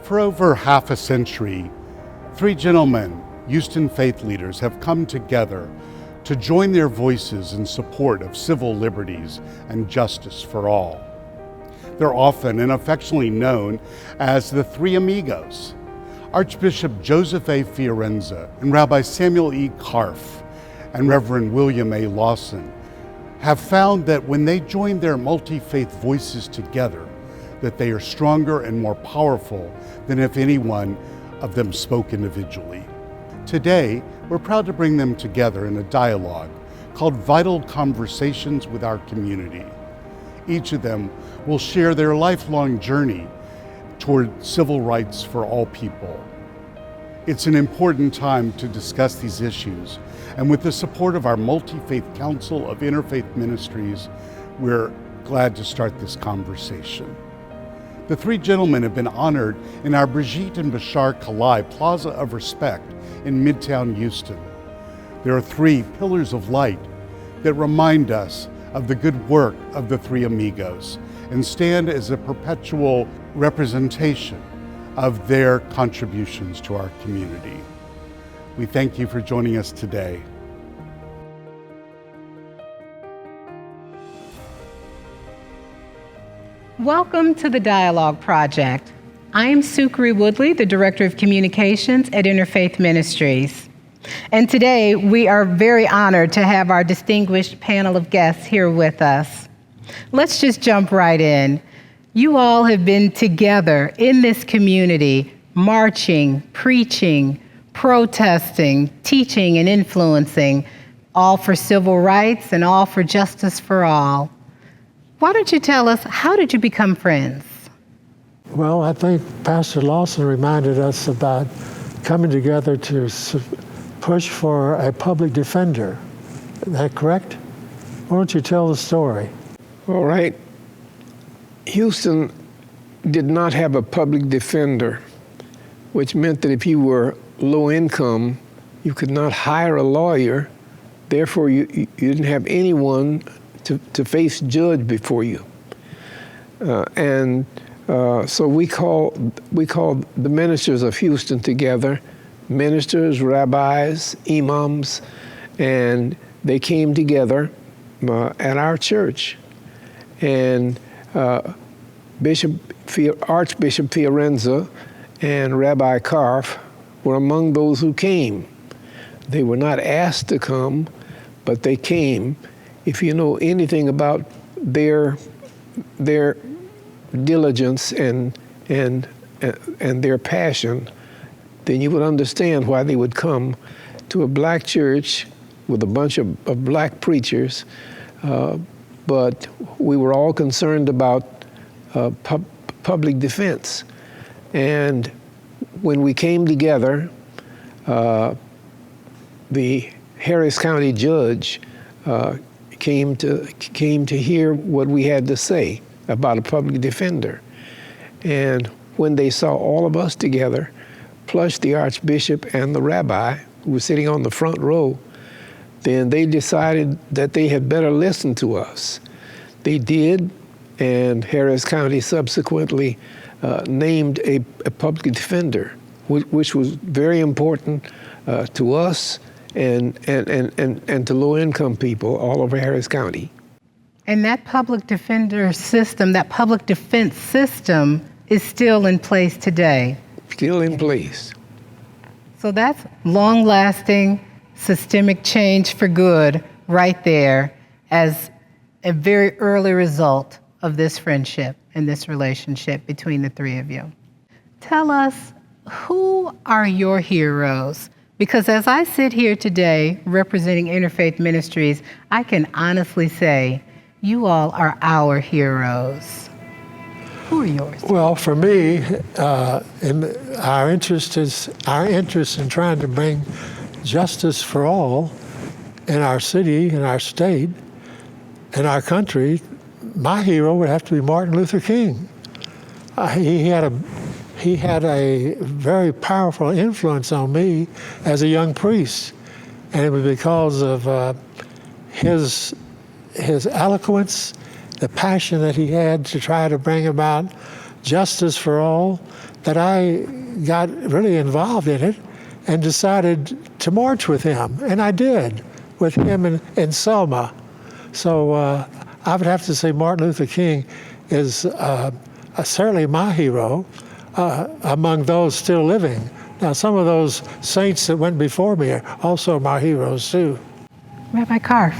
For over half a century, three gentlemen, Houston faith leaders, have come together to join their voices in support of civil liberties and justice for all. They're often and affectionately known as the Three Amigos. Archbishop Joseph A. Fiorenza and Rabbi Samuel E. Karff and Reverend William A. Lawson have found that when they join their multi-faith voices together, that they are stronger and more powerful than if any one of them spoke individually. Today, we're proud to bring them together in a dialogue called Vital Conversations with Our Community. Each of them will share their lifelong journey toward civil rights for all people. It's an important time to discuss these issues, and with the support of our Multi-Faith Council of Interfaith Ministries, we're glad to start this conversation. The three gentlemen have been honored in our Brigitte and Bashar Kalai Plaza of Respect in Midtown Houston. There are three pillars of light that remind us of the good work of the Three Amigos and stand as a perpetual representation of their contributions to our community. We thank you for joining us today. Welcome to the Dialog Project. I am Sukri Woodley, the Director of Communications at Interfaith Ministries. And today we are very honored to have our distinguished panel of guests here with us. Let's just jump right in. You all have been together in this community, marching, preaching, protesting, teaching, and influencing, all for civil rights and all for justice for all. Why don't you tell us, how did you become friends? Well, I think Pastor Lawson reminded us about coming together to push for a public defender. Is that correct? Why don't you tell the story? All right. Houston did not have a public defender, which meant that if you were low income, you could not hire a lawyer. Therefore, you didn't have anyone to face judge before you. So we called the ministers of Houston together, ministers, rabbis, imams, and they came together at our church. And Archbishop Fiorenza and Rabbi Karff were among those who came. They were not asked to come, but they came. If you know anything about their diligence and their passion, then you would understand why they would come to a black church with a bunch of black preachers. But we were all concerned about public defense. And when we came together, the Harris County judge came to hear what we had to say about a public defender. And when they saw all of us together, plus the Archbishop and the rabbi who was sitting on the front row, then they decided that they had better listen to us. They did, and Harris County subsequently named a public defender, which was very important to us and to low-income people all over Harris County. And that public defender system, that public defense system is still in place today. Still in place. So that's long-lasting, systemic change for good right there as a very early result of this friendship and this relationship between the three of you. Tell us, who are your heroes? Because as I sit here today representing Interfaith Ministries, I can honestly say you all are our heroes. Who are yours? Well, for me, our interest in trying to bring justice for all in our city, in our state, in our country. My hero would have to be Martin Luther King. He had a very powerful influence on me as a young priest, and it was because of his eloquence, the passion that he had to try to bring about Justice for All, that I got really involved in it and decided to march with him. And I did, with him and Selma. So I would have to say Martin Luther King is certainly my hero among those still living. Now, some of those saints that went before me are also my heroes, too. Rabbi Karf.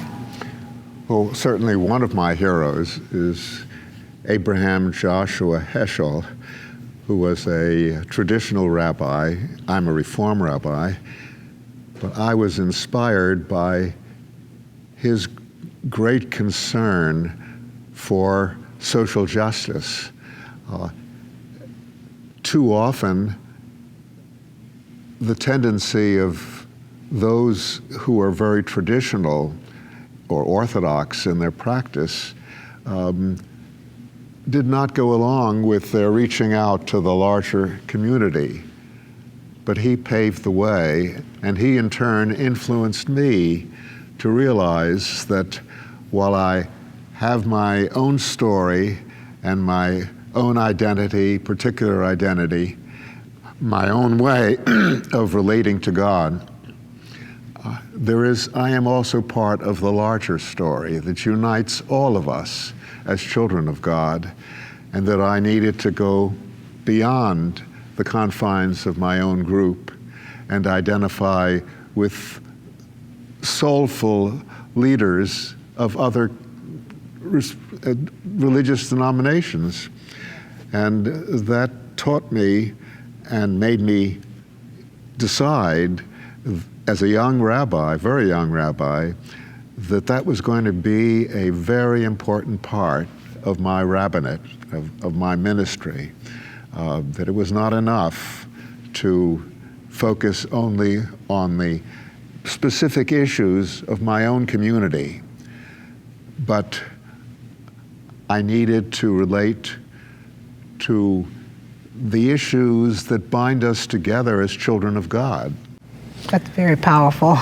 Well, certainly one of my heroes is Abraham Joshua Heschel, who was a traditional rabbi. I'm a Reform rabbi, but I was inspired by his great concern for social justice. Too often, the tendency of those who are very traditional or orthodox in their practice did not go along with their reaching out to the larger community. But he paved the way, and he in turn influenced me to realize that while I have my own story and my own identity, particular identity, my own way of relating to God, I am also part of the larger story that unites all of us as children of God, and that I needed to go beyond the confines of my own group and identify with soulful leaders of other religious denominations. And that taught me and made me decide as a young rabbi, very young rabbi, that that was going to be a very important part of my rabbinate, of my ministry, that it was not enough to focus only on the specific issues of my own community, but I needed to relate to the issues that bind us together as children of God. That's very powerful.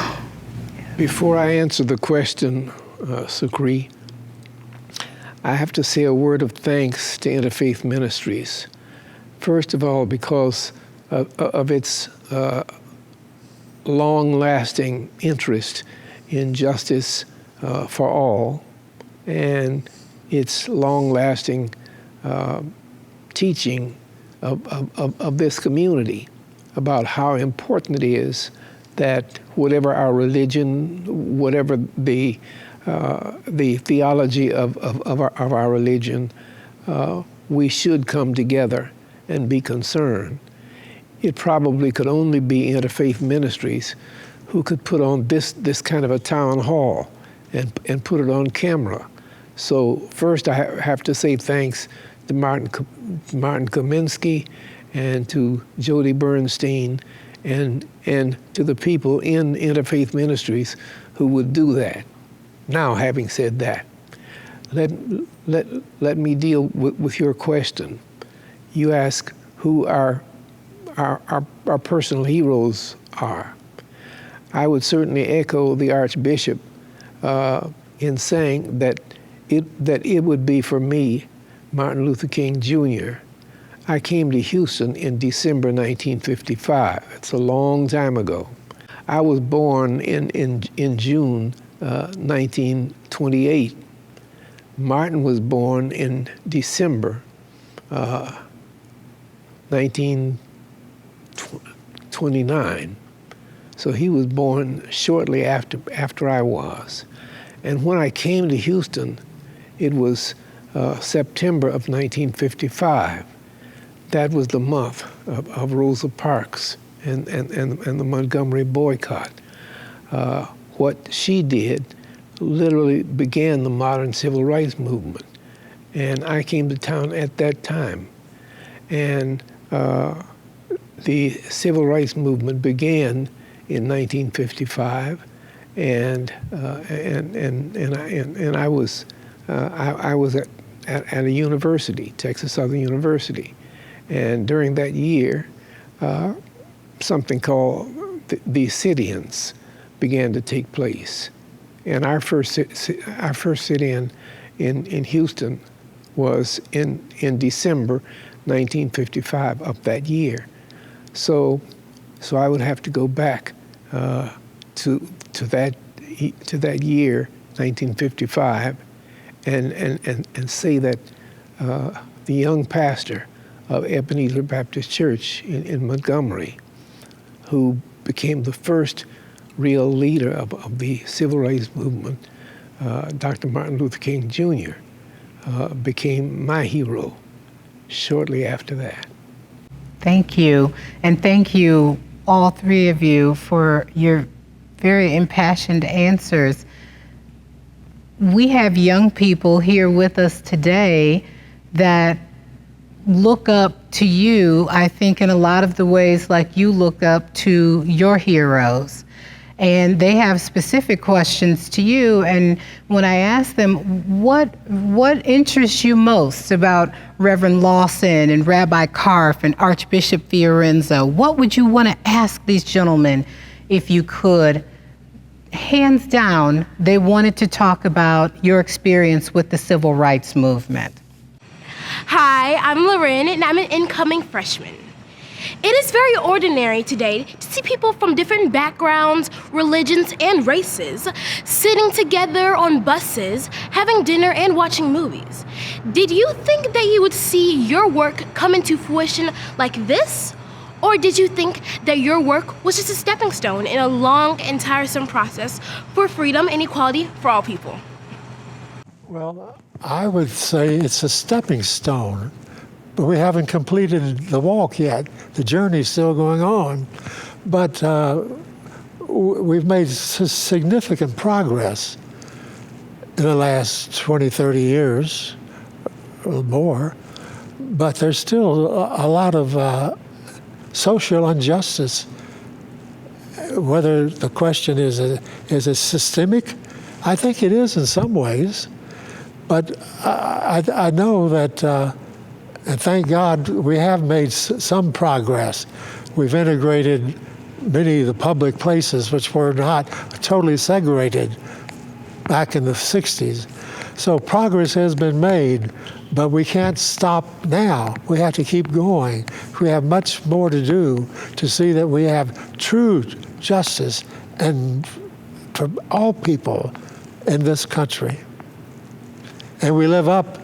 Before I answer the question, Sukri, I have to say a word of thanks to Interfaith Ministries. First of all, because of its long-lasting interest in justice for all, and its long-lasting teaching of this community about how important it is that whatever our religion, whatever the theology of our religion, we should come together and be concerned. It probably could only be Interfaith Ministries who could put on this kind of a town hall and put it on camera. So first I have to say thanks to Martin Kaminsky and to Jody Bernstein and to the people in Interfaith Ministries who would do that. Now, having said that, let me deal with your question. You ask who our personal heroes are. I would certainly echo the Archbishop in saying that it would be for me, Martin Luther King Jr. I came to Houston in December 1955. It's a long time ago. I was born in June 1928. Martin was born in December 1929. So he was born shortly after I was. And when I came to Houston, it was September of 1955. That was the month of Rosa Parks and the Montgomery boycott. What she did literally began the modern civil rights movement. And I came to town at that time. And the civil rights movement began in 1955, and I was at a university, Texas Southern University, and during that year, something called the sit-ins began to take place, and our first sit-in in Houston was in December 1955 of that year. So I would have to go back to that year, 1955, and say that the young pastor of Ebenezer Baptist Church in Montgomery, who became the first real leader of the civil rights movement, Dr. Martin Luther King Jr., became my hero shortly after that. Thank you. And thank you, all three of you, for your very impassioned answers. We have young people here with us today that look up to you, I think, in a lot of the ways like you look up to your heroes. And they have specific questions to you. And when I ask them, what interests you most about Reverend Lawson and Rabbi Karff and Archbishop Fiorenzo, what would you want to ask these gentlemen if you could? Hands down, they wanted to talk about your experience with the civil rights movement. Hi, I'm Lauren, and I'm an incoming freshman. It is very ordinary today to see people from different backgrounds, religions, and races sitting together on buses, having dinner, and watching movies. Did you think that you would see your work come into fruition like this? Or did you think that your work was just a stepping stone in a long and tiresome process for freedom and equality for all people? Well, I would say it's a stepping stone, but we haven't completed the walk yet. The journey's still going on. But we've made significant progress in the last 20, 30 years or more. But there's still a lot of social injustice. Whether the question is it systemic? I think it is in some ways. But I know that, and thank God, we have made some progress. We've integrated many of the public places which were not totally segregated back in the 60s. So progress has been made, but we can't stop now. We have to keep going. We have much more to do to see that we have true justice and for all people in this country. And we live up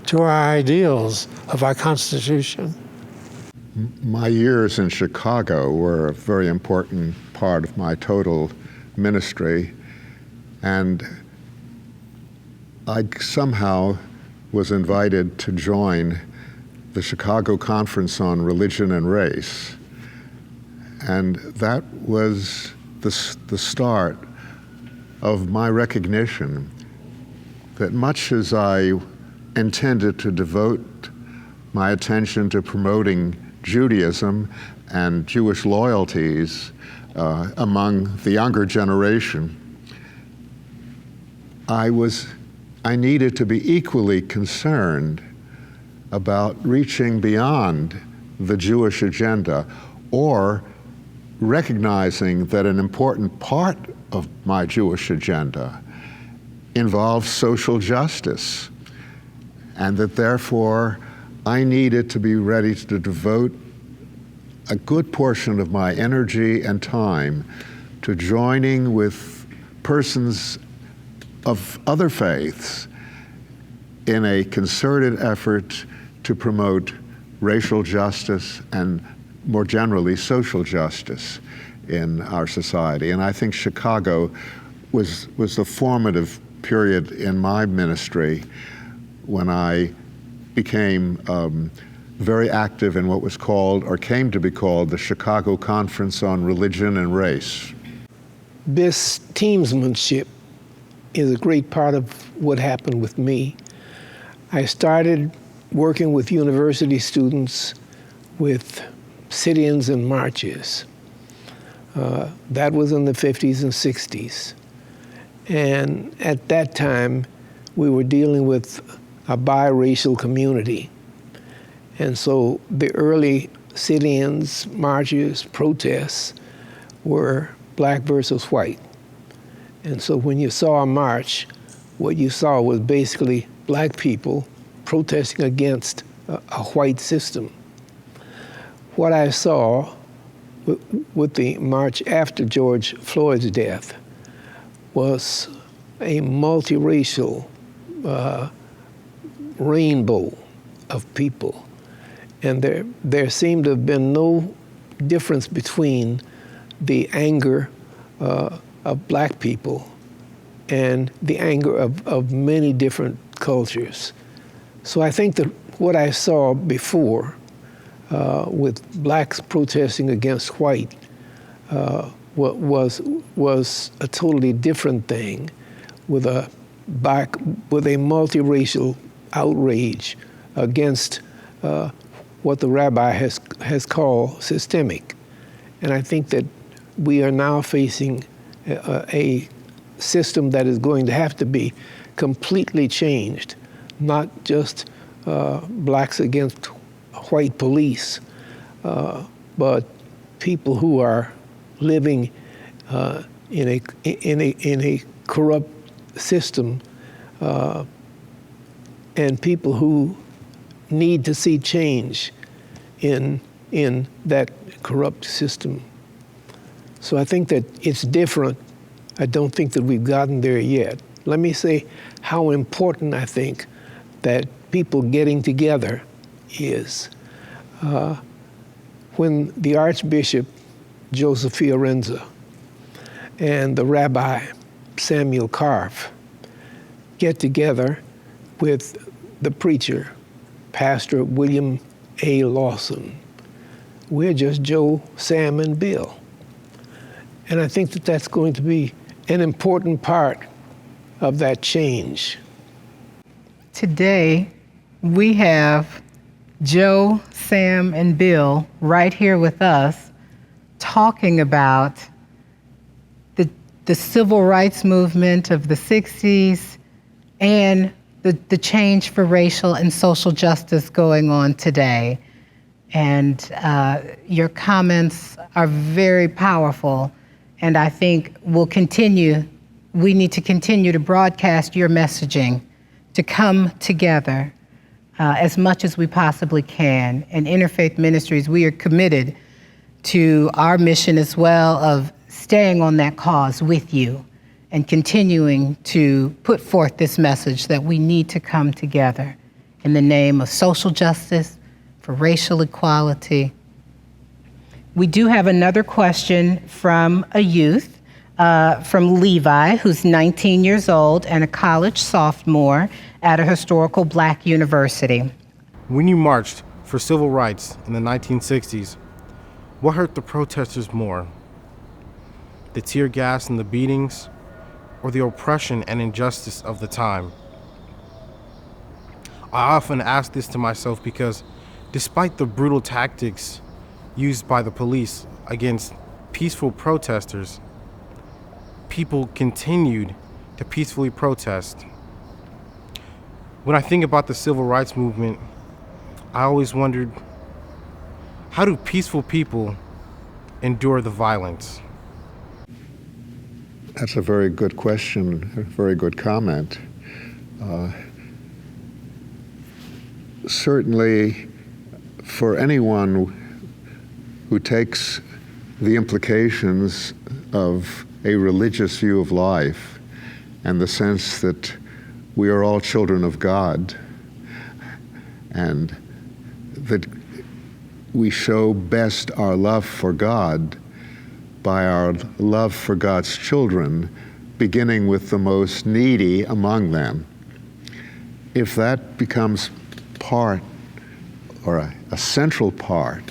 to our ideals of our Constitution. My years in Chicago were a very important part of my total ministry, and I somehow was invited to join the Chicago Conference on Religion and Race. And that was the start of my recognition that much as I intended to devote my attention to promoting Judaism and Jewish loyalties among the younger generation, I needed to be equally concerned about reaching beyond the Jewish agenda, or recognizing that an important part of my Jewish agenda involves social justice, and that therefore I needed to be ready to devote a good portion of my energy and time to joining with persons of other faiths in a concerted effort to promote racial justice and more generally social justice in our society. And I think Chicago was the formative period in my ministry when I became very active in what was called, or came to be called, the Chicago Conference on Religion and Race. This teamsmanship is a great part of what happened with me. I started working with university students with sit-ins and marches. That was in the 50s and 60s. And at that time, we were dealing with a biracial community. And so the early sit-ins, marches, protests were black versus white. And so when you saw a march, what you saw was basically black people protesting against a white system. What I saw with the march after George Floyd's death was a multiracial rainbow of people. And there seemed to have been no difference between the anger of black people and the anger of many different cultures. So I think that what I saw before with blacks protesting against white was a totally different thing, with a multiracial outrage against what the rabbi has called systemic. And I think that we are now facing a system that is going to have to be completely changed, not just blacks against white police, but people who are living in a corrupt system, and people who need to see change in that corrupt system. So I think that it's different. I don't think that we've gotten there yet. Let me say how important I think that people getting together is. When the Archbishop Joseph Fiorenza and the Rabbi Samuel Karff get together with the preacher, Pastor William A. Lawson, we're just Joe, Sam, and Bill. And I think that that's going to be an important part of that change. Today, we have Joe, Sam, and Bill right here with us talking about the civil rights movement of the 60s and the change for racial and social justice going on today. And your comments are very powerful, and I think we need to continue to broadcast your messaging to come together as much as we possibly can. And Interfaith Ministries, we are committed to our mission as well of staying on that cause with you and continuing to put forth this message that we need to come together in the name of social justice, for racial equality. We do have another question from a youth, from Levi, who's 19 years old and a college sophomore at a historical black university. When you marched for civil rights in the 1960s, what hurt the protesters more? The tear gas and the beatings, or the oppression and injustice of the time? I often ask this to myself because despite the brutal tactics used by the police against peaceful protesters, people continued to peacefully protest. When I think about the civil rights movement, I always wondered, how do peaceful people endure the violence? That's a very good question, a very good comment. Certainly, for anyone who takes the implications of a religious view of life and the sense that we are all children of God and that we show best our love for God by our love for God's children, beginning with the most needy among them. If that becomes part or a central part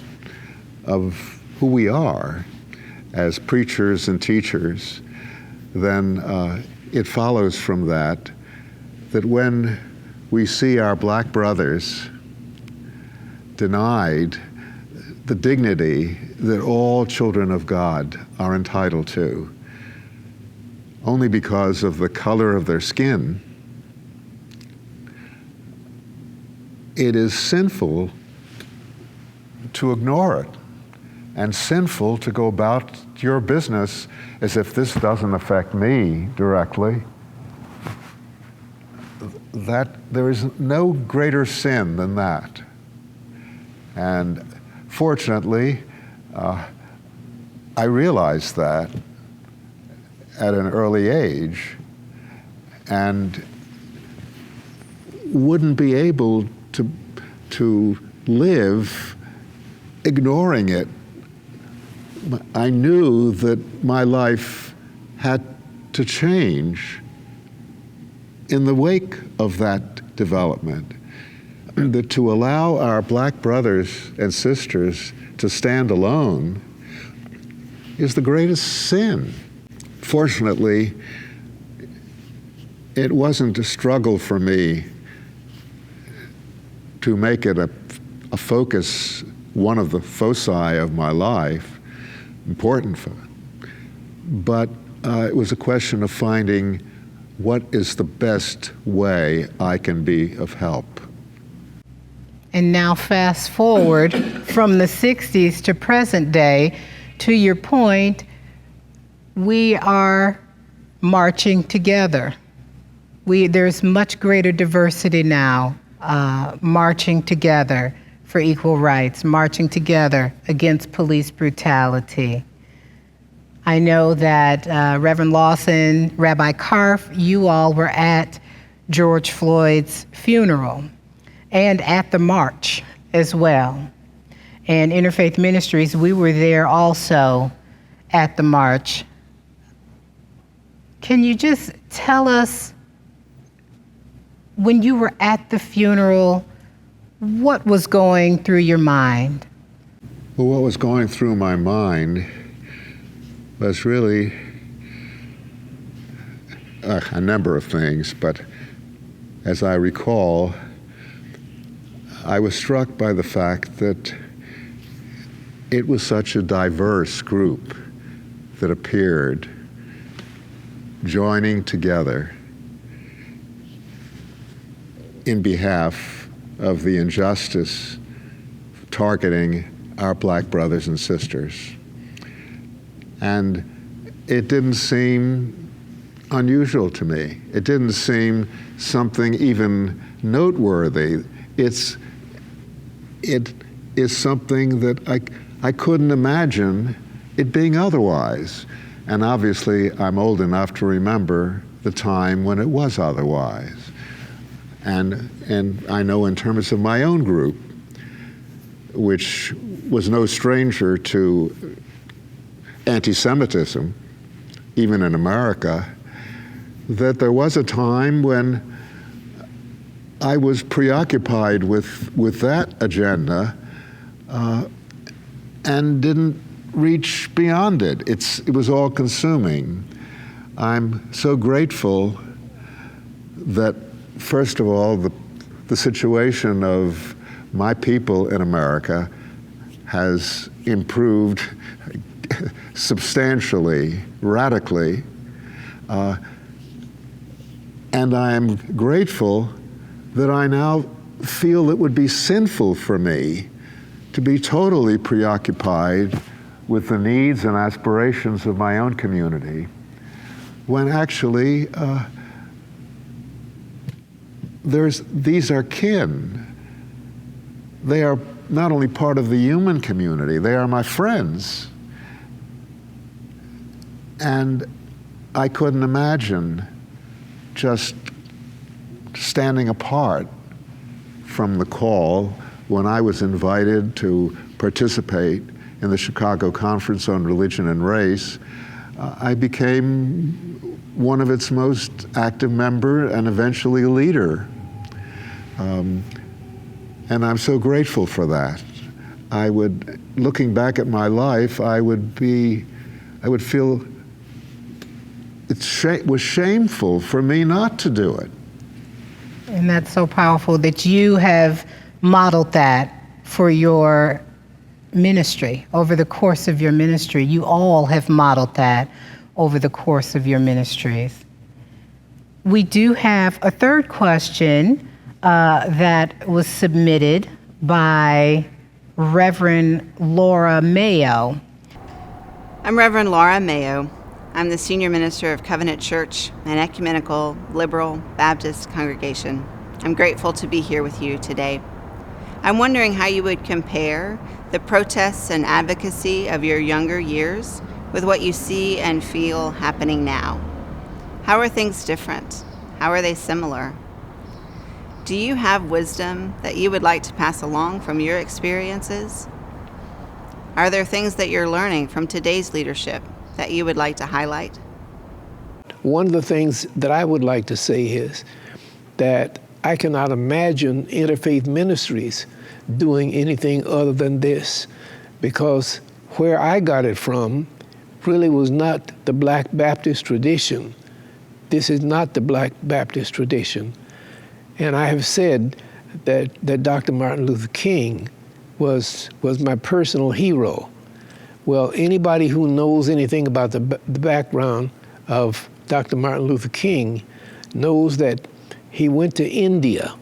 of who we are as preachers and teachers, then it follows from that when we see our black brothers denied the dignity that all children of God are entitled to, only because of the color of their skin, it is sinful to ignore it and sinful to go about your business as if this doesn't affect me directly. That there is no greater sin than that. And fortunately, I realized that at an early age and wouldn't be able to live ignoring it. I knew that my life had to change in the wake of that development. That to allow our black brothers and sisters to stand alone is the greatest sin. Fortunately, it wasn't a struggle for me to make it a focus, one of the foci of my life, important for it. But it was a question of finding what is the best way I can be of help. And now fast forward from the 60s to present day, to your point, we are marching together. There's much greater diversity now, marching together for equal rights, marching together against police brutality. I know that Reverend Lawson, Rabbi Karff, you all were at George Floyd's funeral and at the march as well. And Interfaith Ministries, we were there also at the march. Can you just tell us, when you were at the funeral, what was going through your mind? Well, what was going through my mind was really a number of things, but as I recall, I was struck by the fact that it was such a diverse group that appeared, joining together in behalf of the injustice targeting our black brothers and sisters. And it didn't seem unusual to me. It didn't seem something even noteworthy. It is something that I couldn't imagine it being otherwise. And obviously, I'm old enough to remember the time when it was otherwise. And I know in terms of my own group, which was no stranger to anti-Semitism, even in America, that there was a time when I was preoccupied with that agenda and didn't reach beyond it. It was all consuming. I'm so grateful that, first of all, the situation of my people in America has improved substantially, radically, and I am grateful that I now feel it would be sinful for me to be totally preoccupied with the needs and aspirations of my own community, when actually these are kin. They are not only part of the human community, they are my friends. And I couldn't imagine just standing apart from the call when I was invited to participate in the Chicago Conference on Religion and Race. I became one of its most active member and eventually a leader. And I'm so grateful for that. Looking back at my life, I would feel it was shameful for me not to do it. And that's so powerful that you have modeled that for your ministry, over the course of your ministry. You all have modeled that over the course of your ministries. We do have a third question that was submitted by Reverend Laura Mayo. I'm Reverend Laura Mayo. I'm the Senior Minister of Covenant Church, an ecumenical, liberal, Baptist congregation. I'm grateful to be here with you today. I'm wondering how you would compare the protests and advocacy of your younger years with what you see and feel happening now. How are things different? How are they similar? Do you have wisdom that you would like to pass along from your experiences? Are there things that you're learning from today's leadership that you would like to highlight? One of the things that I would like to say is that I cannot imagine Interfaith Ministries doing anything other than this, because where I got it from really was not the Black Baptist tradition. This is not the Black Baptist tradition. And I have said that Dr. Martin Luther King was my personal hero. Well, anybody who knows anything about the background of Dr. Martin Luther King knows that he went to India.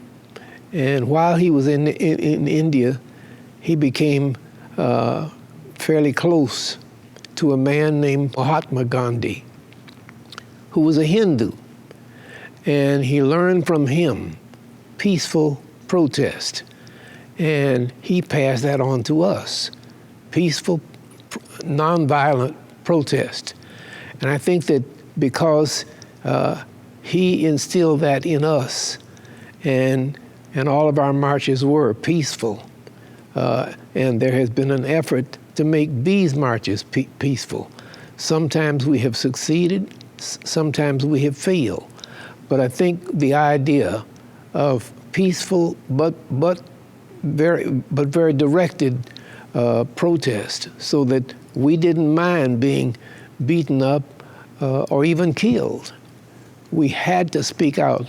And while he was in India, he became fairly close to a man named Mahatma Gandhi, who was a Hindu. And he learned from him peaceful protest. And he passed that on to us, peaceful, nonviolent protest. And I think that because he instilled that in us, and all of our marches were peaceful, and there has been an effort to make these marches peaceful. Sometimes we have succeeded, sometimes we have failed. But I think the idea of peaceful but very directed protest, so that we didn't mind being beaten up or even killed. We had to speak out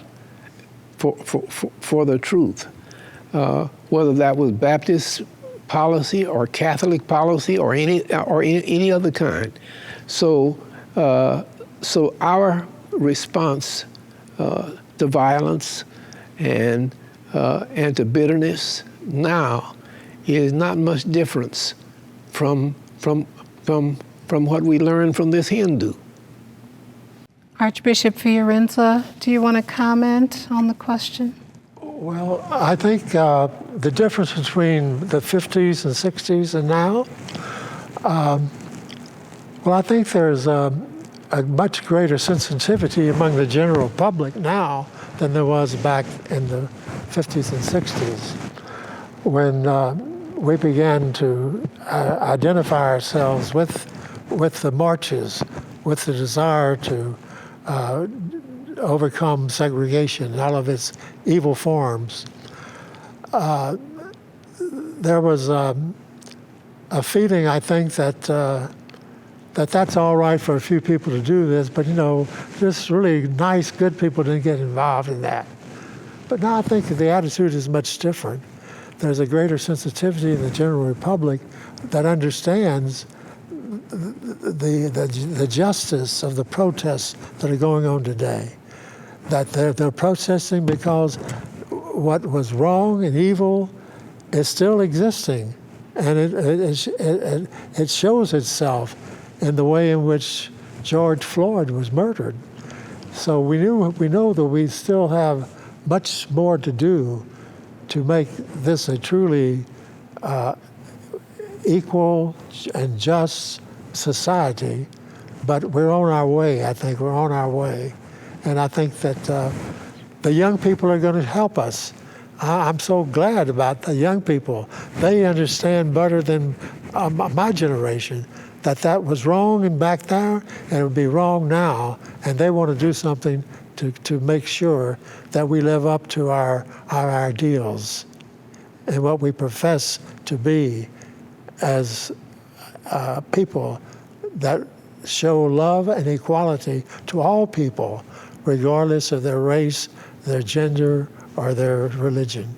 for the truth, whether that was Baptist policy or Catholic policy or any other kind. So our response to violence and to bitterness now is not much difference from what we learned from this Hindu. Archbishop Fiorenza, do you want to comment on the question? Well, I think the difference between the 50s and 60s and now, well, I think there's a much greater sensitivity among the general public now than there was back in the 50s and 60s, when we began to identify ourselves with the marches, with the desire to overcome segregation in all of its evil forms. There was a feeling, I think, that's all right for a few people to do this, but just really nice, good people didn't get involved in that. But now I think the attitude is much different. There's a greater sensitivity in the general public that understands the justice of the protests that are going on today. That they're protesting because what was wrong and evil is still existing, and it shows itself in the way in which George Floyd was murdered. So we know that we still have much more to do to make this a truly equal and just society, but we're on our way. I think we're on our way, and I think that the young people are going to help us. I'm so glad about the young people. They understand better than my generation that was wrong and back there, and it would be wrong now, and they want to do something to make sure that we live up to our ideals and what we profess to be as people that show love and equality to all people, regardless of their race, their gender, or their religion.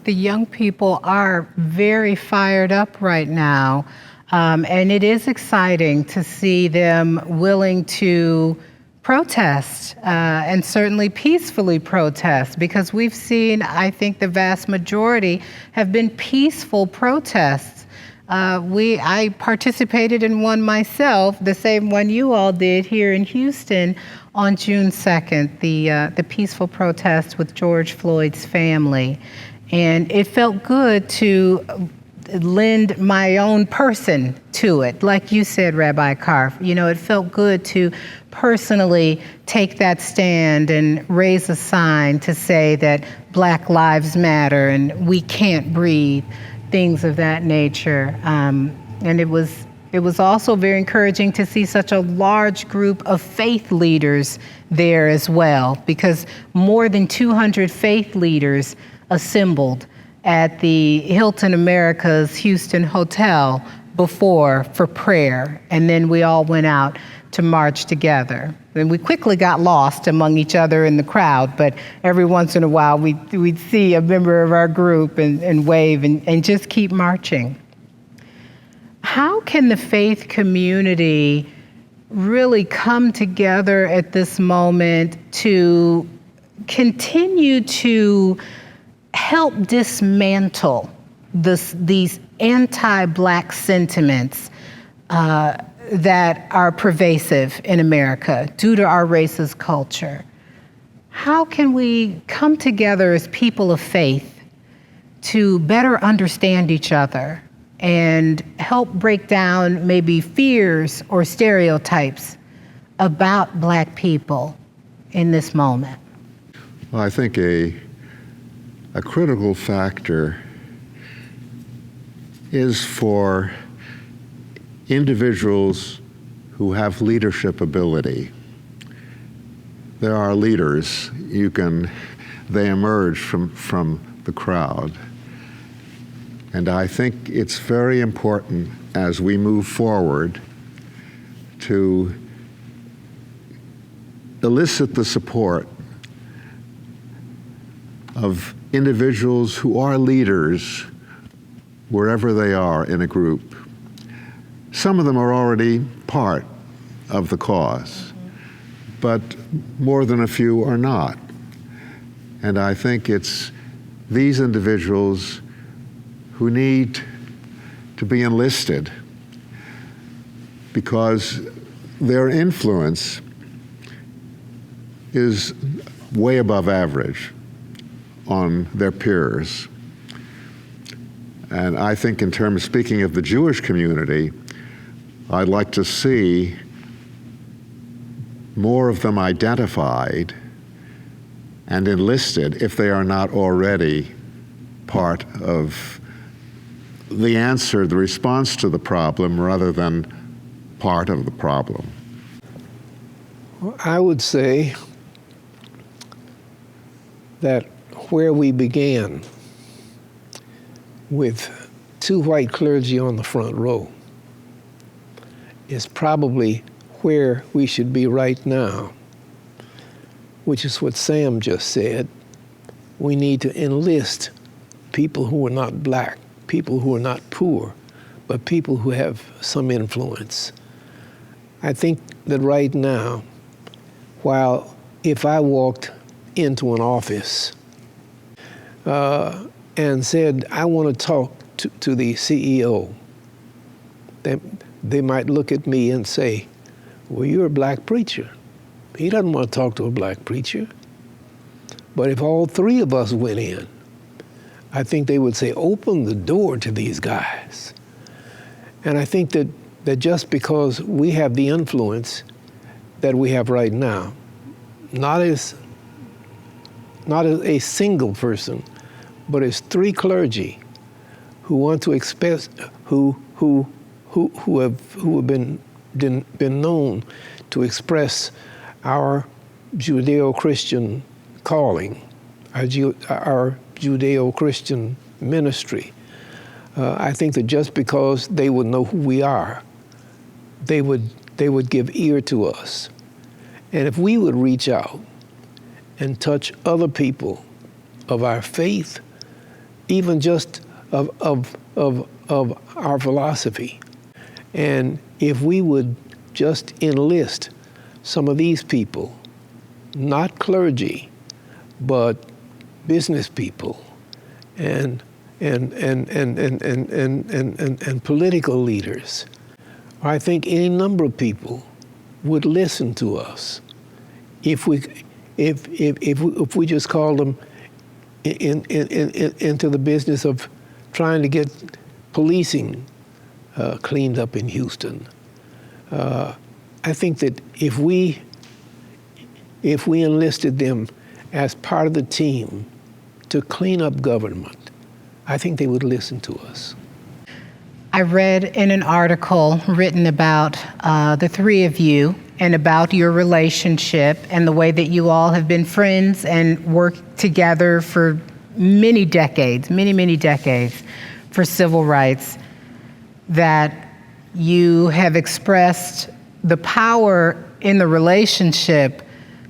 The young people are very fired up right now, and it is exciting to see them willing to protest, and certainly peacefully protest, because we've seen, I think the vast majority have been peaceful protests. I participated in one myself, the same one you all did here in Houston on June 2nd, the peaceful protest with George Floyd's family. And it felt good to lend my own person to it. Like you said, Rabbi Karf, it felt good to personally take that stand and raise a sign to say that Black Lives Matter and we can't breathe, things of that nature. And it was also very encouraging to see such a large group of faith leaders there as well, because more than 200 faith leaders assembled at the Hilton Americas Houston Hotel for prayer. And then we all went out to march together. And we quickly got lost among each other in the crowd, but every once in a while we'd see a member of our group and wave and just keep marching. How can the faith community really come together at this moment to continue to help dismantle these anti-Black sentiments that are pervasive in America due to our racist culture? How can we come together as people of faith to better understand each other and help break down maybe fears or stereotypes about Black people in this moment? Well, I think a critical factor is for individuals who have leadership ability. There are leaders, they emerge from the crowd. And I think it's very important as we move forward to elicit the support of individuals who are leaders wherever they are in a group. Some of them are already part of the cause, but more than a few are not. And I think it's these individuals who need to be enlisted because their influence is way above average on their peers. And I think in terms, speaking of the Jewish community, I'd like to see more of them identified and enlisted if they are not already part of the answer, the response to the problem, rather than part of the problem. Well, I would say that where we began with 2 white clergy on the front row is probably where we should be right now, which is what Sam just said. We need to enlist people who are not Black, people who are not poor, but people who have some influence. I think that right now, while if I walked into an office and said, I want to talk to the CEO, they might look at me and say, well, you're a Black preacher. He doesn't want to talk to a Black preacher. But if all 3 of us went in, I think they would say, open the door to these guys. And I think that just because we have the influence that we have right now, not as a single person, but as 3 clergy who want to express, who have been known to express our Judeo-Christian calling, our Judeo-Christian ministry. I think that just because they would know who we are, they would give ear to us. And if we would reach out and touch other people of our faith, even just of our philosophy, and if we would just enlist some of these people, not clergy, but business people and political leaders, I think any number of people would listen to us if we just called them into the business of trying to get policing cleaned up in Houston. I think that if we enlisted them as part of the team to clean up government, I think they would listen to us. I read in an article written about the three of you and about your relationship and the way that you all have been friends and worked together for many decades, many decades for civil rights, that you have expressed the power in the relationship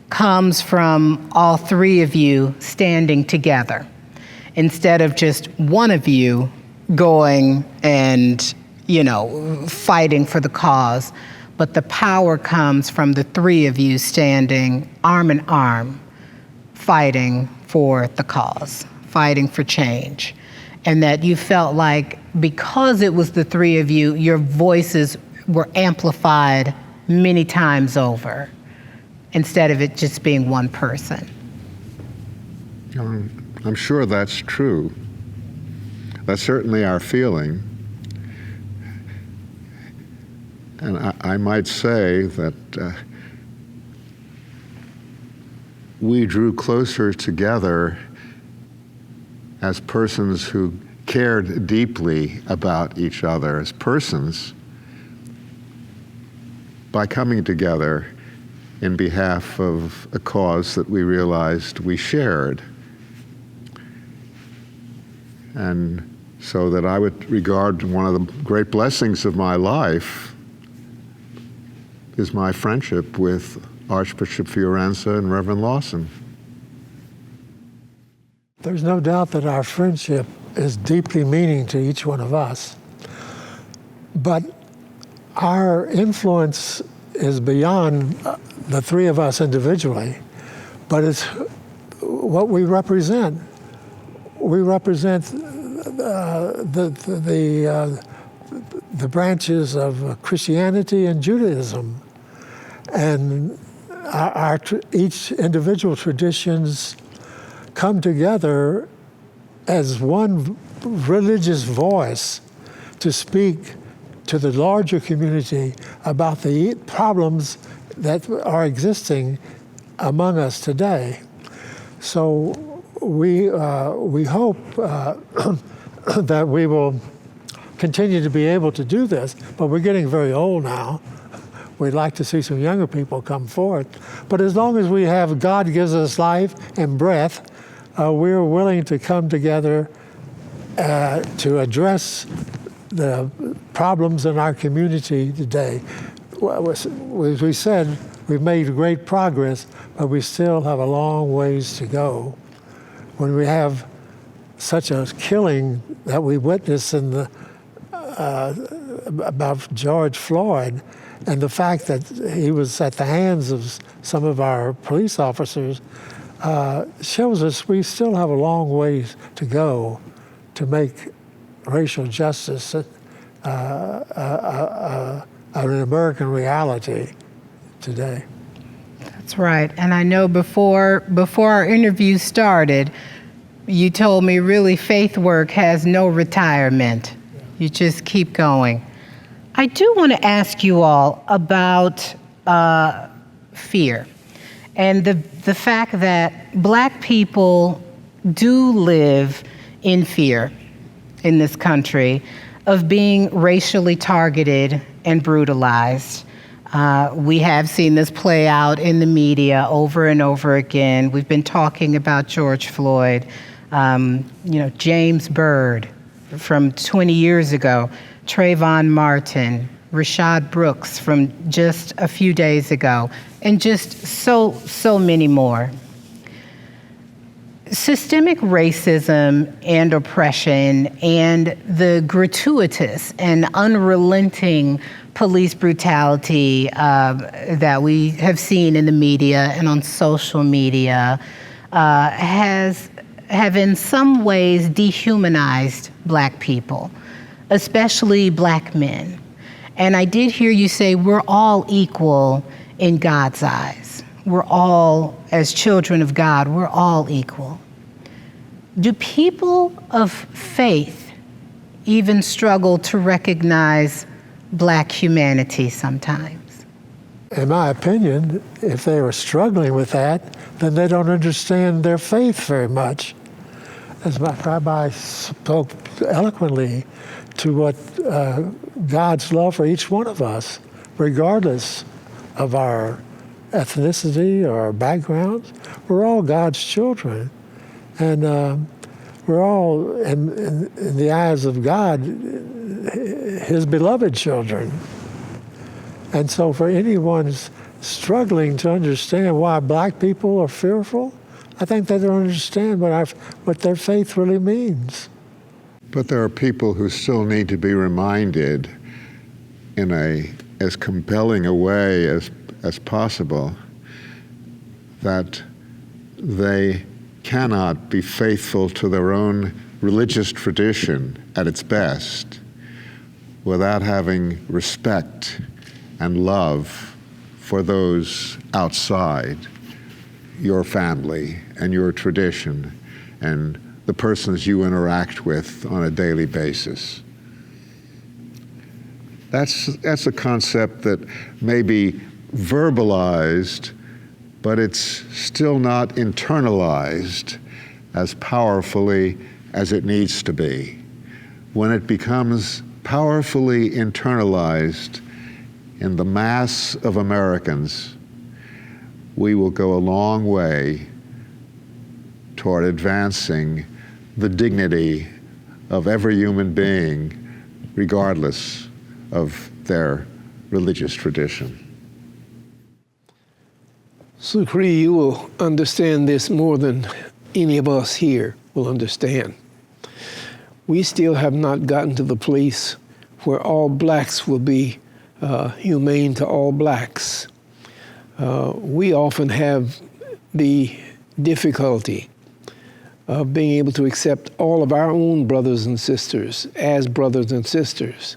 comes from all three of you standing together instead of just one of you going and, fighting for the cause. But the power comes from the three of you standing arm in arm, fighting for the cause, fighting for change. And that you felt like because it was the three of you, your voices were amplified many times over, instead of it just being one person. I'm sure that's true. That's certainly our feeling. And I might say that we drew closer together as persons who cared deeply about each other as persons by coming together in behalf of a cause that we realized we shared. And so that I would regard one of the great blessings of my life is my friendship with Archbishop Fiorenza and Reverend Lawson. There's no doubt that our friendship is deeply meaning to each one of us. But our influence is beyond the three of us individually, but it's what we represent. We represent the branches of Christianity and Judaism, and each individual traditions come together as one religious voice to speak to the larger community about the problems that are existing among us today. So we hope that we will continue to be able to do this, but we're getting very old now. We'd like to see some younger people come forward. But as long as we have, God gives us life and breath, we're willing to come together to address the problems in our community today. As we said, we've made great progress, but we still have a long ways to go. When we have such a killing that we witnessed in about George Floyd, and the fact that he was at the hands of some of our police officers, shows us we still have a long ways to go to make racial justice an American reality today. That's right. And I know before our interview started, you told me really faith work has no retirement. You just keep going. I do want to ask you all about fear and the fact that Black people do live in fear in this country of being racially targeted and brutalized. We have seen this play out in the media over and over again. We've been talking about George Floyd, James Byrd from 20 years ago, Trayvon Martin, Rashad Brooks from just a few days ago, and just so many more. Systemic racism and oppression and the gratuitous and unrelenting police brutality that we have seen in the media and on social media have in some ways dehumanized Black people, especially Black men. And I did hear you say we're all equal in God's eyes. We're all, as children of God, we're all equal. do people of faith even struggle to recognize Black humanity sometimes? In my opinion, if they were struggling with that, then they don't understand their faith very much. As my rabbi spoke eloquently to what God's love for each one of us, regardless of our ethnicity or our backgrounds, we're all God's children. And we're all, in the eyes of God, His beloved children. And so for anyone struggling to understand why Black people are fearful, I think they don't understand what their faith really means. But there are people who still need to be reminded in as compelling a way as possible that they cannot be faithful to their own religious tradition at its best without having respect and love for those outside your family and your tradition and the persons you interact with on a daily basis. That's a concept that may be verbalized, but it's still not internalized as powerfully as it needs to be. When it becomes powerfully internalized in the mass of Americans, we will go a long way toward advancing the dignity of every human being, regardless of their religious tradition. Sukri, you will understand this more than any of us here will understand. We still have not gotten to the place where all Blacks will be humane to all Blacks. We often have the difficulty of being able to accept all of our own brothers and sisters as brothers and sisters.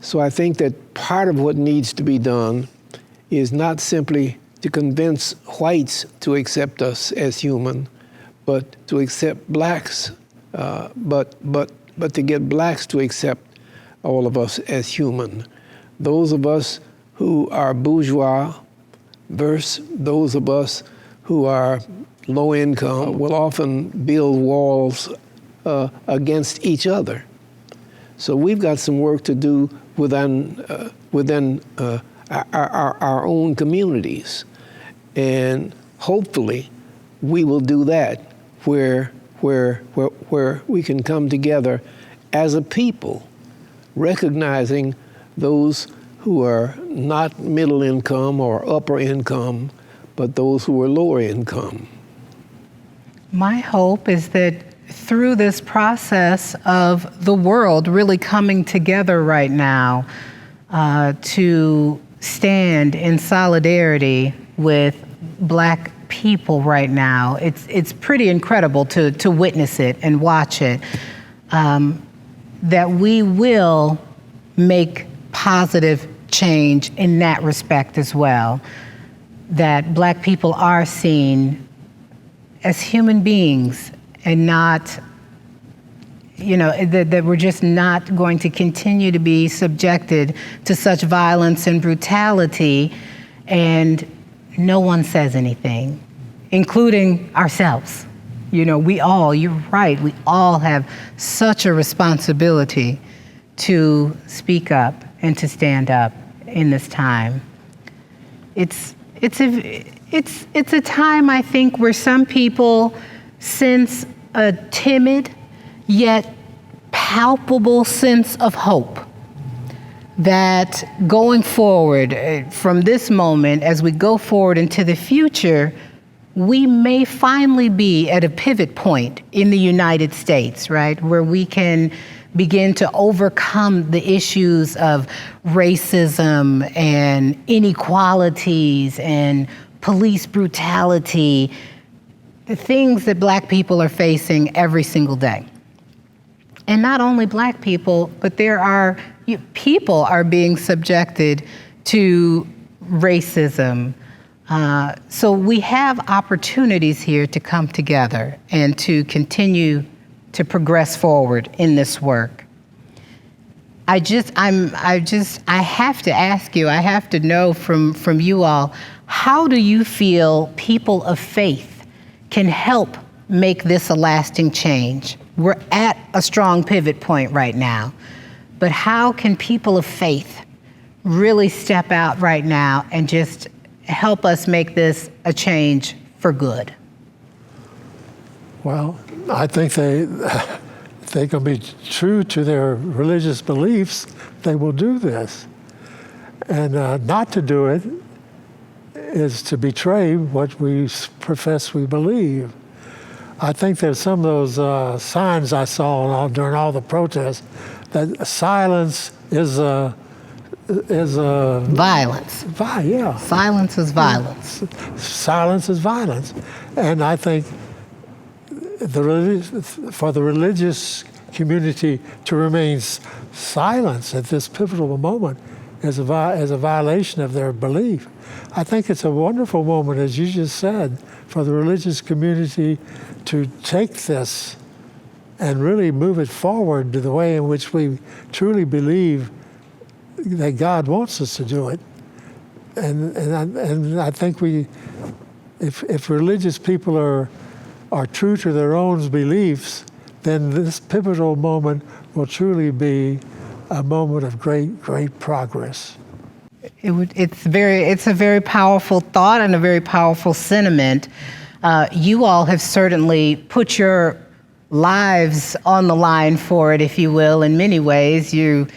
So I think that part of what needs to be done is not simply to convince whites to accept us as human, but to accept Blacks, but to get Blacks to accept all of us as human. Those of us who are bourgeois versus those of us who are low income will often build walls against each other. So we've got some work to do within our own communities. And hopefully we will do that where we can come together as a people, recognizing those who are not middle income or upper income, but those who are lower income. My hope is that through this process of the world really coming together right now to stand in solidarity with Black people right now, it's pretty incredible to witness it and watch it, that we will make positive change in that respect as well, that Black people are seen as human beings and not, that we're just not going to continue to be subjected to such violence and brutality, and no one says anything, including ourselves. You're right, we all have such a responsibility to speak up and to stand up in this time. It's a time, I think, where some people sense a timid yet palpable sense of hope that going forward from this moment, as we go forward into the future, we may finally be at a pivot point in the United States, right, where we can begin to overcome the issues of racism and inequalities and police brutality, the things that Black people are facing every single day. And not only Black people, but people are being subjected to racism, So we have opportunities here to come together and to continue to progress forward in this work. I have to ask you, I have to know from you all, how do you feel people of faith can help make this a lasting change? We're at a strong pivot point right now, but how can people of faith really step out right now and just help us make this a change for good? Well, I think if they can be true to their religious beliefs, they will do this. And not to do it is to betray what we profess we believe. I think there's some of those signs I saw during all the protests that silence is violence. Yeah. Silence is violence. Silence is violence. And I think for the religious community to remain silent at this pivotal moment is a violation of their belief. I think it's a wonderful moment, as you just said, for the religious community to take this and really move it forward to the way in which we truly believe that God wants us to do it. And I think if religious people are true to their own beliefs, then this pivotal moment will truly be a moment of great progress. It's a very powerful thought and a very powerful sentiment. You all have certainly put your lives on the line for it, if you will, in many ways. You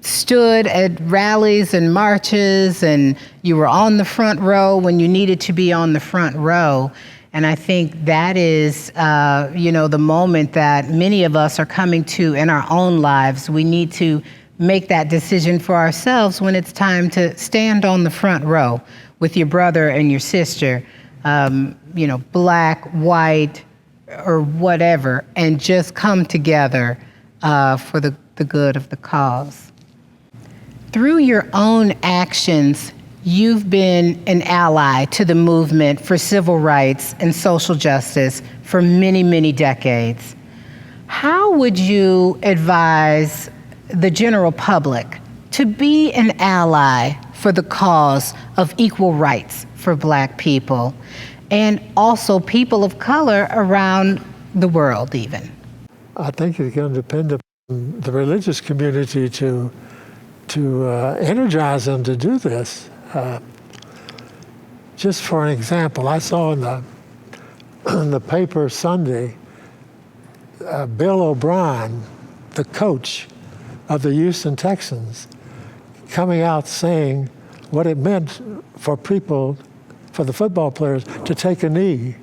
stood at rallies and marches, and you were on the front row when you needed to be on the front row. And I think that is, the moment that many of us are coming to in our own lives. We need to make that decision for ourselves when it's time to stand on the front row with your brother and your sister, black, white, or whatever, and just come together for the good of the cause. Through your own actions, you've been an ally to the movement for civil rights and social justice for many, many decades. How would you advise the general public to be an ally for the cause of equal rights for Black people and also people of color around the world even? I think it's going to depend upon the religious community to energize them to do this. Just for an example, I saw in the paper Sunday, Bill O'Brien, the coach of the Houston Texans, coming out saying what it meant for the football players to take a knee.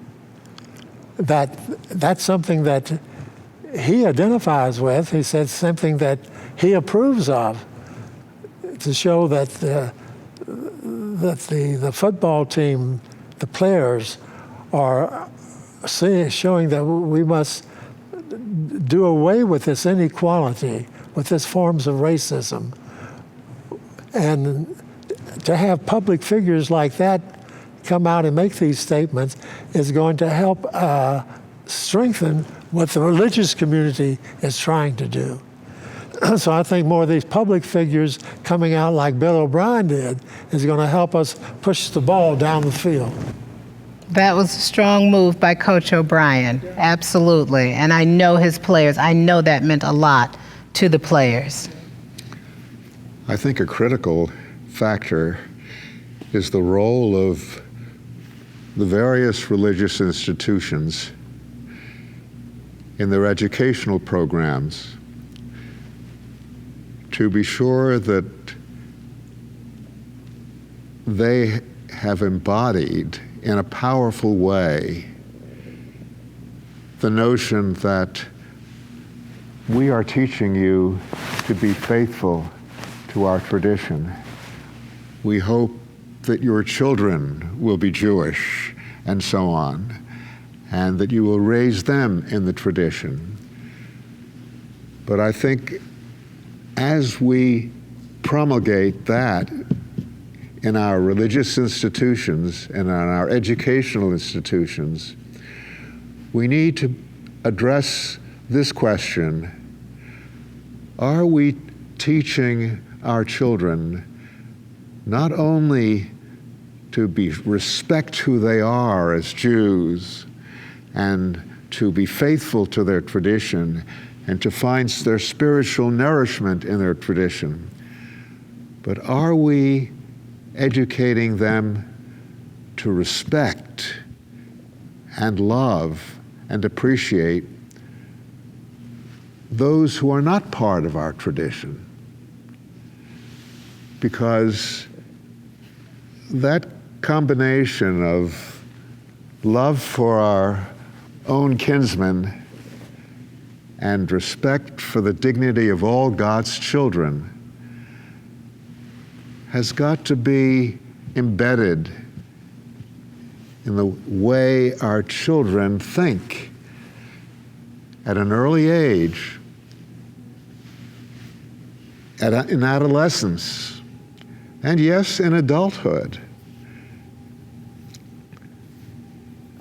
That's something that he identifies with. He said something that he approves of, to show that the football team, the players, are showing that we must do away with this inequality, with these forms of racism. And to have public figures like that come out and make these statements is going to help strengthen what the religious community is trying to do. So I think more of these public figures coming out like Bill O'Brien did is going to help us push the ball down the field. That was a strong move by Coach O'Brien, absolutely. And I know his players, I know that meant a lot to the players. I think a critical factor is the role of the various religious institutions in their educational programs to be sure that they have embodied in a powerful way the notion that we are teaching you to be faithful to our tradition. We hope that your children will be Jewish, and so on, and that you will raise them in the tradition. But I think as we promulgate that in our religious institutions and in our educational institutions, we need to address this question: are we teaching our children not only to respect who they are as Jews and to be faithful to their tradition and to find their spiritual nourishment in their tradition, but are we educating them to respect and love and appreciate those who are not part of our tradition? Because that combination of love for our own kinsmen and respect for the dignity of all God's children has got to be embedded in the way our children think at an early age, in adolescence, and yes, in adulthood.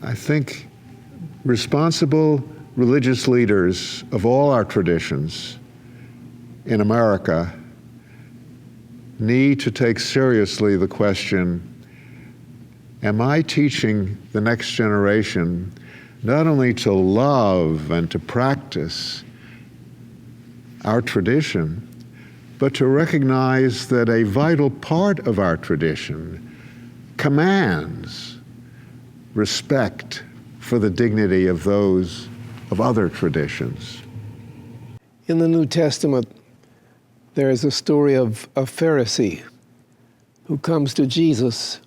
I think responsible religious leaders of all our traditions in America need to take seriously the question, am I teaching the next generation not only to love and to practice our tradition, but to recognize that a vital part of our tradition commands respect for the dignity of those of other traditions. In the New Testament, there is a story of a Pharisee who comes to Jesus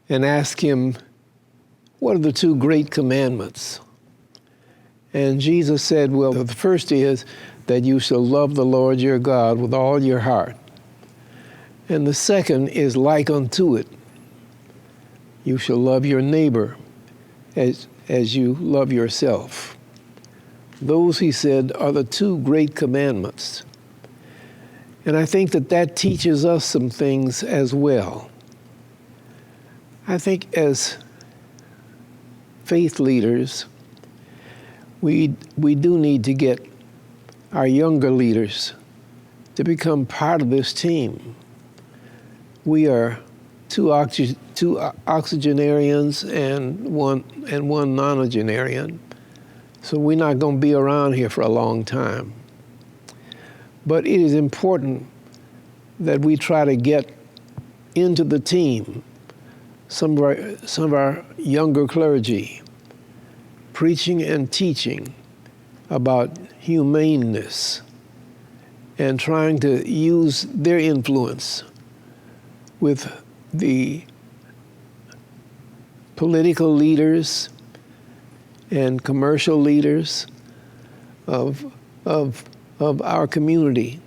and asks him, what are the two great commandments? And Jesus said, well, the first is that you shall love the Lord your God with all your heart. And the second is like unto it. You shall love your neighbor as you love yourself. Those, he said, are the two great commandments. And I think that teaches us some things as well. I think as faith leaders, we do need to get our younger leaders to become part of this team. We are two oxygenarians and one nonagenarian, so we're not going to be around here for a long time. But it is important that we try to get into the team some of our younger clergy, preaching and teaching about humaneness and trying to use their influence with the political leaders and commercial leaders of our community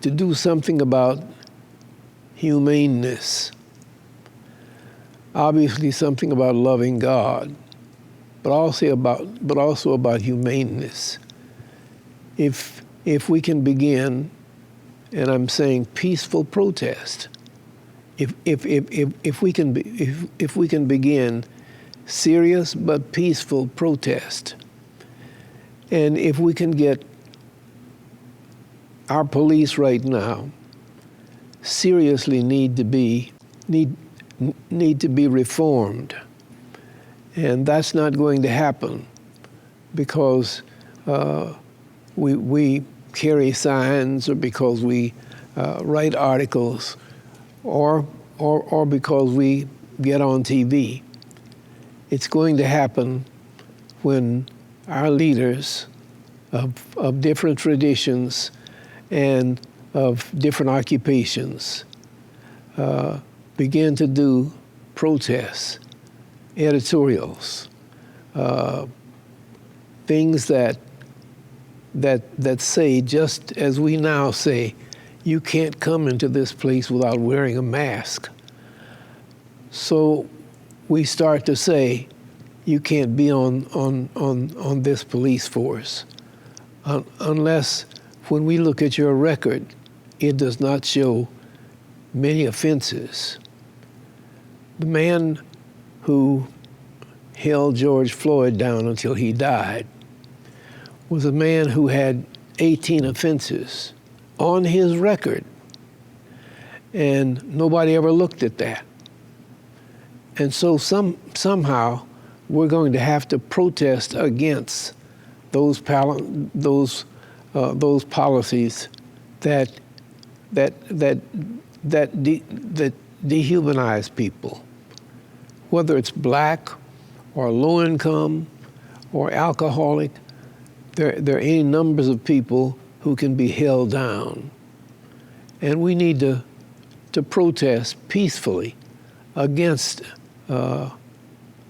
to do something about humaneness. Obviously something about loving God, but also about humaneness. If we can begin, and I'm saying peaceful protest, if we can begin serious but peaceful protest, and if we can get our police right now seriously need to be reformed, and that's not going to happen because we carry signs, or because we write articles, or because we get on TV. It's going to happen when our leaders of different traditions and of different occupations begin to do protests, editorials, things that say, just as we now say, you can't come into this place without wearing a mask. So we start to say, you can't be on this police force unless, when we look at your record, it does not show many offenses. The man who held George Floyd down until he died was a man who had 18 offenses on his record, and nobody ever looked at that. And so somehow we're going to have to protest against those policies that dehumanize people, whether it's black or low income or alcoholic. There are any numbers of people who can be held down, and we need to protest peacefully against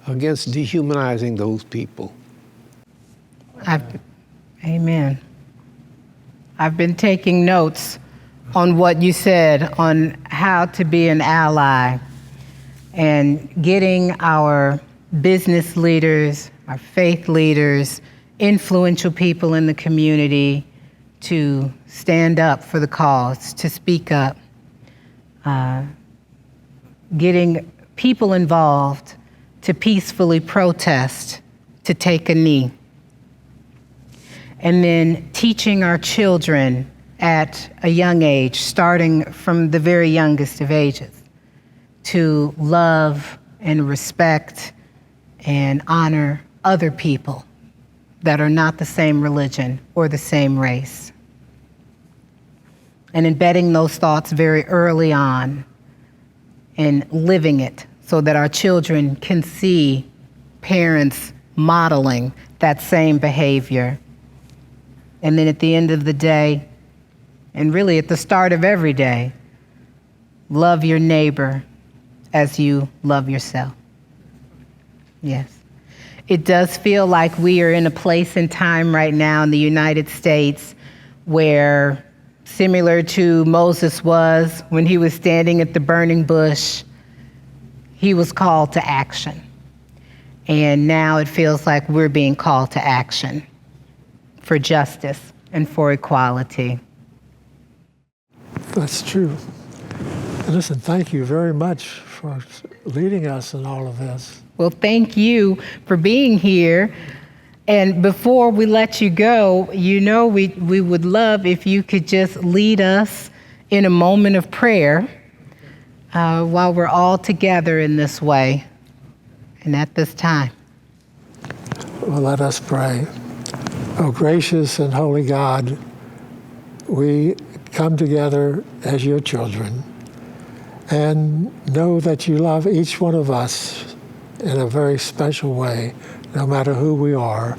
dehumanizing those people. Amen. I've been taking notes on what you said on how to be an ally and getting our business leaders, our faith leaders, influential people in the community to stand up for the cause, to speak up, getting people involved to peacefully protest, to take a knee. And then teaching our children at a young age, starting from the very youngest of ages, to love and respect and honor other people that are not the same religion or the same race. And embedding those thoughts very early on and living it so that our children can see parents modeling that same behavior. And then at the end of the day, and really at the start of every day, love your neighbor as you love yourself. Yes. It does feel like we are in a place and time right now in the United States where, similar to Moses was when he was standing at the burning bush, he was called to action. And now it feels like we're being called to action for justice and for equality. That's true. And listen, thank you very much for leading us in all of this. Well, thank you for being here. And before we let you go, you know, we would love if you could just lead us in a moment of prayer while we're all together in this way and at this time. Well, let us pray. Oh, gracious and holy God, we come together as your children and know that you love each one of us in a very special way, no matter who we are,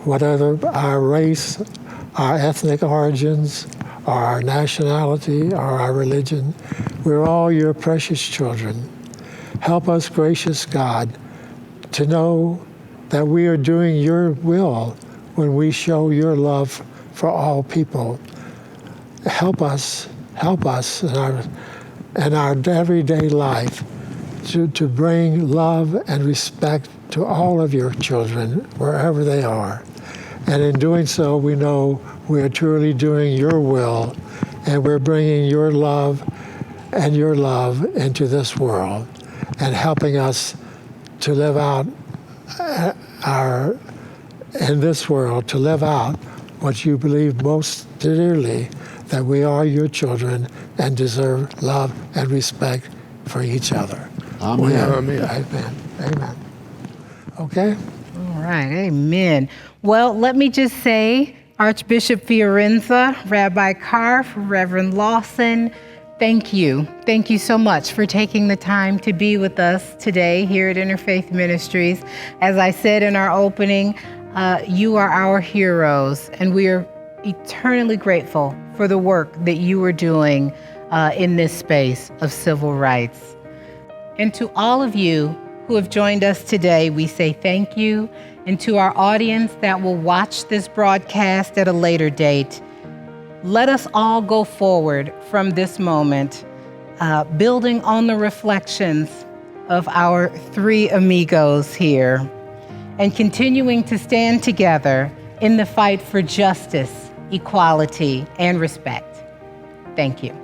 whatever our race, our ethnic origins, or our nationality, or our religion. We're all your precious children. Help us, gracious God, to know that we are doing your will when we show your love for all people. Help us in our everyday life to bring love and respect to all of your children, wherever they are. And in doing so, we know we are truly doing your will, and we're bringing your love into this world, and helping us to live out in this world, to live out what you believe most dearly, that we are your children and deserve love and respect for each other. Amen. Amen. Amen. Okay? All right, amen. Well, let me just say, Archbishop Fiorenza, Rabbi Karff, Reverend Lawson, thank you. Thank you so much for taking the time to be with us today here at Interfaith Ministries. As I said in our opening, you are our heroes, and we are eternally grateful for the work that you are doing in this space of civil rights. And to all of you who have joined us today, we say thank you. And to our audience that will watch this broadcast at a later date, let us all go forward from this moment, building on the reflections of our three amigos here, and continuing to stand together in the fight for justice, equality, and respect. Thank you.